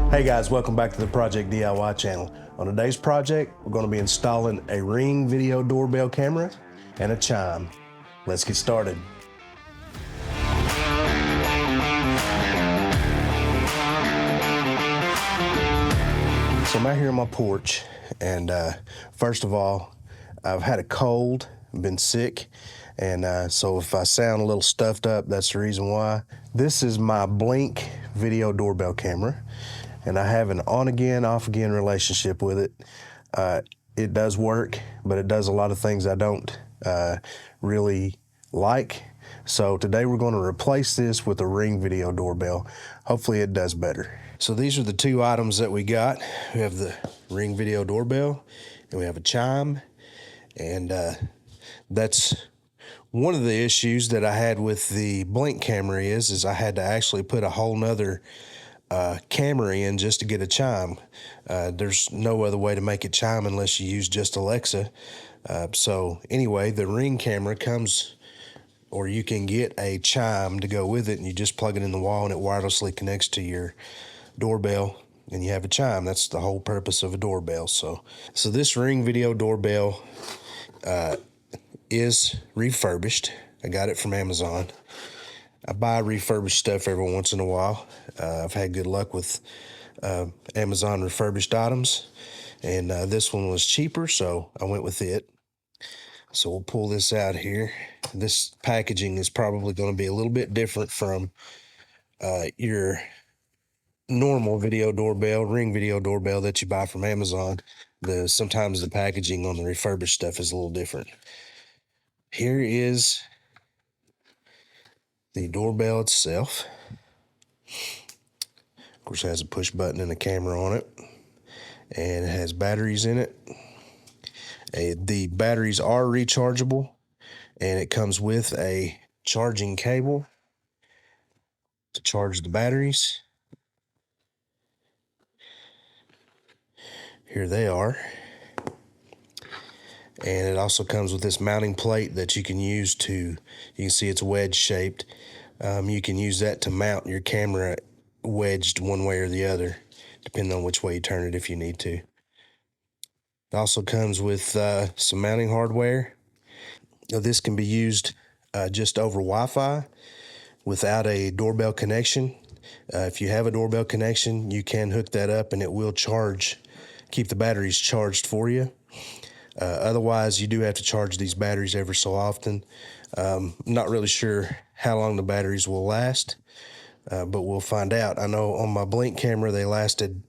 Hey guys, welcome back to the Project DIY channel. On today's project, we're going to be installing a Ring video doorbell camera and a chime. Let's get started. So I'm out here on my porch, and first of all, I've had a cold, been sick, and so if I sound a little stuffed up, that's the reason why. This is my Blink video doorbell camera, and I have an on-again, off-again relationship with it. It does work, but it does a lot of things I don't really like. So today we're going to replace this with a Ring video doorbell. Hopefully it does better. So these are the two items that we got. We have the Ring video doorbell, and we have a chime, and that's one of the issues that I had with the Blink camera is I had to actually put a whole nother camera in just to get a chime. There's no other way to make it chime unless you use just Alexa. So anyway, the Ring camera comes, or you can get a chime to go with it, and you just plug it in the wall and it wirelessly connects to your doorbell and you have a chime. That's the whole purpose of a doorbell. So this Ring video doorbell is refurbished. I got it from Amazon. I buy refurbished stuff every once in a while. I've had good luck with Amazon refurbished items, and this one was cheaper, so I went with it. So we'll pull this out here. This packaging is probably going to be a little bit different from your normal video doorbell, Ring video doorbell that you buy from Amazon. Sometimes the packaging on the refurbished stuff is a little different. Here is the doorbell itself. Of course, it has a push button and a camera on it, and it has batteries in it. The batteries are rechargeable, and it comes with a charging cable to charge the batteries. Here they are. And it also comes with this mounting plate that you can use you can see it's wedge shaped. You can use that to mount your camera wedged one way or the other, depending on which way you turn it if you need to. It also comes with some mounting hardware. Now, this can be used just over Wi-Fi without a doorbell connection. If you have a doorbell connection, you can hook that up and it will keep the batteries charged for you. Otherwise, you do have to charge these batteries every so often. Not really sure how long the batteries will last, but we'll find out. I know on my Blink camera, they lasted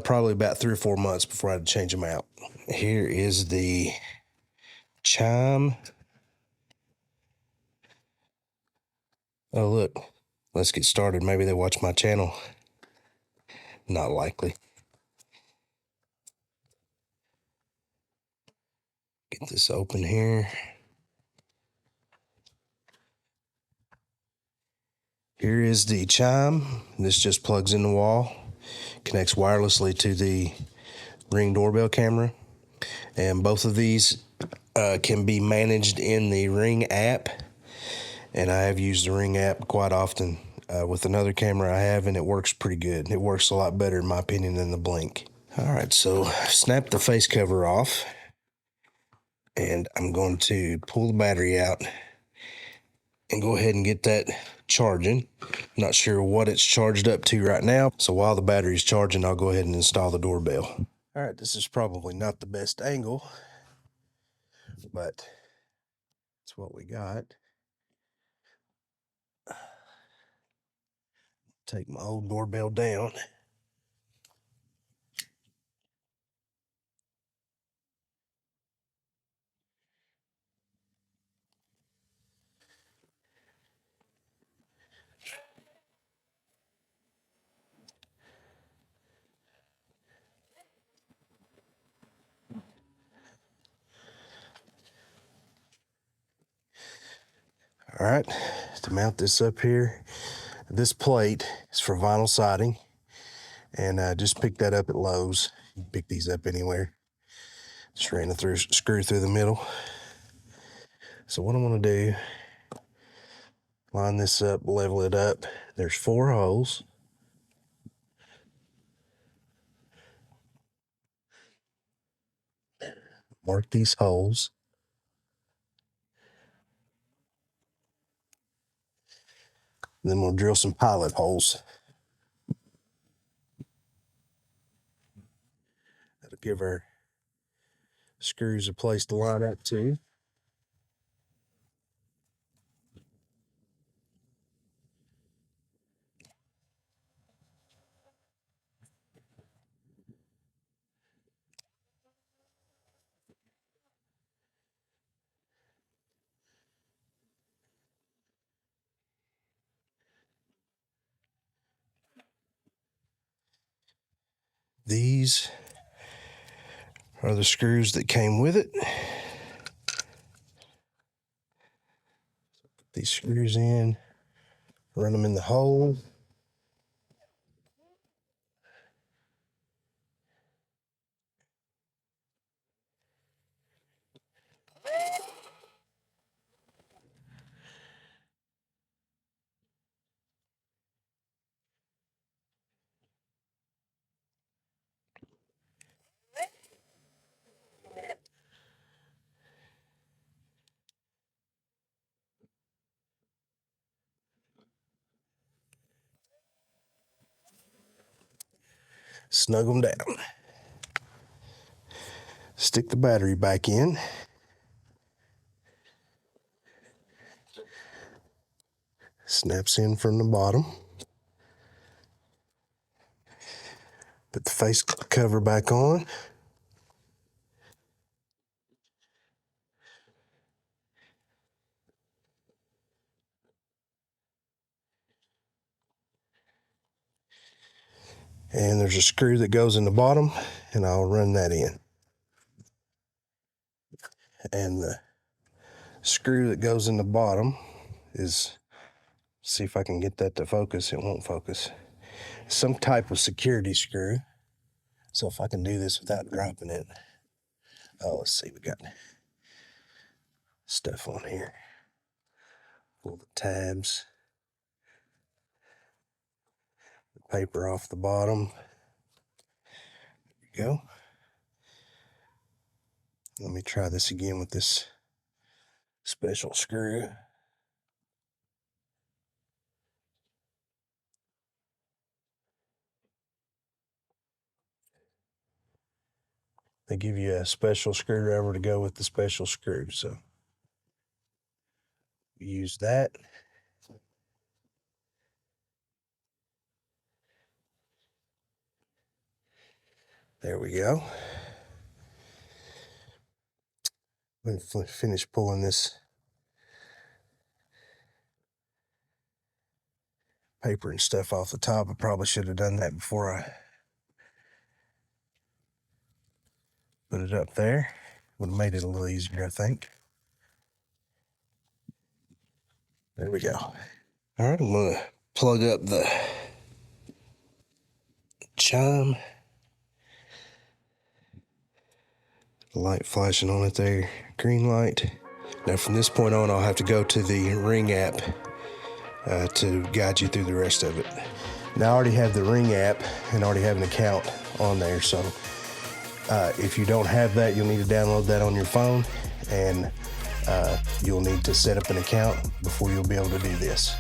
probably about 3 or 4 months before I had to change them out. Here is the chime. Oh, look, let's get started. Maybe they watch my channel. Not likely. Get this open here. Here is the chime. This just plugs in the wall, connects wirelessly to the Ring doorbell camera, and both of these can be managed in the Ring app, and I have used the Ring app quite often with another camera I have, and it works pretty good. It works a lot better in my opinion than the Blink. All right, so snap the face cover off, and I'm going to pull the battery out and go ahead and get that charging. Not sure what it's charged up to right now, so while the battery's charging, I'll go ahead and install the doorbell. All right, this is probably not the best angle, but it's what we got. Take my old doorbell down. All right, to mount this up here, this plate is for vinyl siding, and just picked that up at Lowe's. You can pick these up anywhere. Just ran a screw through the middle. So what I'm gonna do, line this up, level it up. There's 4 holes. Mark these holes. Then we'll drill some pilot holes. That'll give our screws a place to line up to. These are the screws that came with it. Put these screws in, run them in the hole. Snug them down. Stick the battery back in. Snaps in from the bottom. Put the face cover back on. And there's a screw that goes in the bottom, and I'll run that in. And the screw that goes in the bottom is, see if I can get that to focus. It won't focus. Some type of security screw. So if I can do this without dropping it. Oh, let's see, we got stuff on here. Pull the tabs. The paper off the bottom. There we go. Let me try this again with this special screw. They give you a special screwdriver to go with the special screw, so we use that. There we go. I'm going to finish pulling this paper and stuff off the top. I probably should have done that before I put it up there. Would have made it a little easier, I think. There we go. All right, I'm going to plug up the chime. The light flashing on it there, green light. Now from this point on, I'll have to go to the Ring app to guide you through the rest of it. Now I already have the Ring app and already have an account on there, so if you don't have that, you'll need to download that on your phone, and you'll need to set up an account before you'll be able to do this.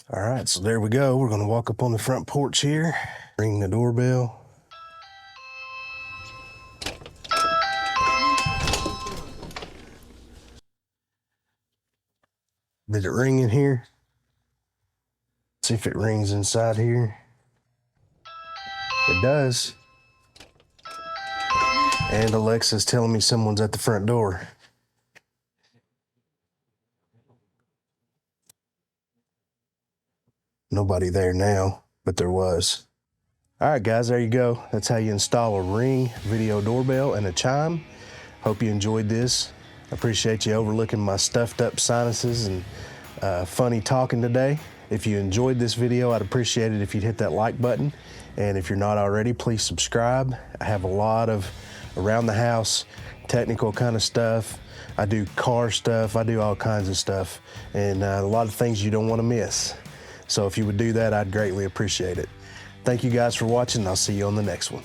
All right, so there we go. We're gonna walk up on the front porch here, ring the doorbell. Did it ring in here? See if it rings inside here. It does. And Alexa's telling me someone's at the front door. Nobody there now, but there was. All right, guys, there you go. That's how you install a Ring video doorbell and a chime. Hope you enjoyed this. I appreciate you overlooking my stuffed up sinuses and funny talking today. If you enjoyed this video, I'd appreciate it if you'd hit that like button. And if you're not already, please subscribe. I have a lot of around the house, technical kind of stuff. I do car stuff. I do all kinds of stuff. And a lot of things you don't want to miss. So if you would do that, I'd greatly appreciate it. Thank you guys for watching. I'll see you on the next one.